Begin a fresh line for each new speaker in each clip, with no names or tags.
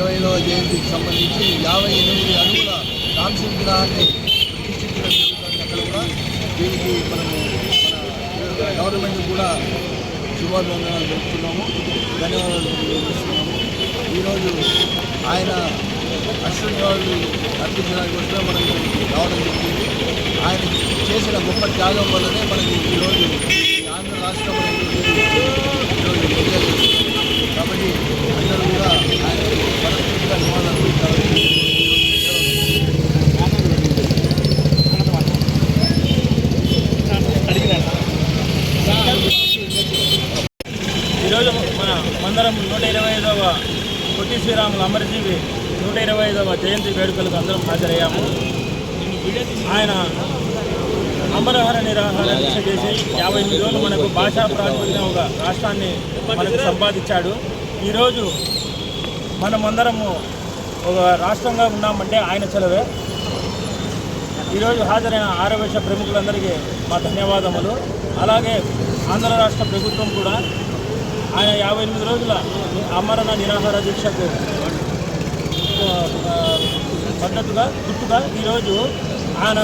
125వ జయంతికి సంబంధించి 58 అడుగుల కాంస్య విగ్రహాన్ని ప్రతిష్ఠించడం జరుగుతుంది. అక్కడ కూడా దీనికి మనము మన గవర్నమెంట్ కూడా శుభాభివందనాలు జరుపుతున్నాము, ధన్యవాదాలు తెలియజేస్తున్నాము. ఈరోజు ఆయన అశ్వనివాళ్ళు అర్పించడానికి వస్తే మనం రావడం జరిగింది. ఆయన చేసిన గొప్ప త్యాగం వల్లనే మనకి ఈరోజు ఆంధ్ర రాష్ట్రం ఈరోజు విజయాలు. కాబట్టి అందరూ కూడా ఆయన మనస్ఫూర్తిగా ధన్యవాదాలు
ఈరోజు మన మందరం 125వ పొట్టి శ్రీరాములు అమరజీవి 125వ జయంతి వేడుకలకు అందరం హాజరయ్యాము. ఆయన అమరహర నిరాహార దీక్ష చేసి 58 రోజులు మనకు భాషా ప్రాతిపదికన ఒక రాష్ట్రాన్ని మనకు సంపాదించాడు. ఈరోజు మనమందరము ఒక రాష్ట్రంగా ఉన్నామంటే ఆయన చలవే. ఈరోజు హాజరైన ఆరవేశ ప్రముఖులందరికీ మా ధన్యవాదములు. అలాగే ఆంధ్ర రాష్ట్ర ప్రభుత్వం కూడా ఆయన 58 రోజుల అమరణ నిరాహార దీక్షకు గుర్తుగా ఈరోజు ఆయన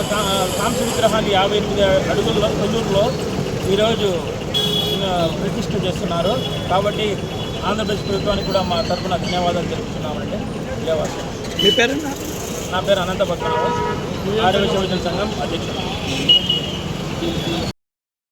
కాంస్య విగ్రహాన్ని 58 అడుగుల్లో కొల్లూరులో ఈరోజు ప్రతిష్ఠ చేస్తున్నారు. కాబట్టి ఆంధ్రప్రదేశ్ ప్రభుత్వానికి కూడా మా తరఫున ధన్యవాదాలు తెలుపుతున్నామండి. ధన్యవాదాలు.
మీ పేరు?
నా పేరు అనంత పద్మనాభం, ఆర్య విశ్వవిద్యాలయ సంఘం అధ్యక్షుడు.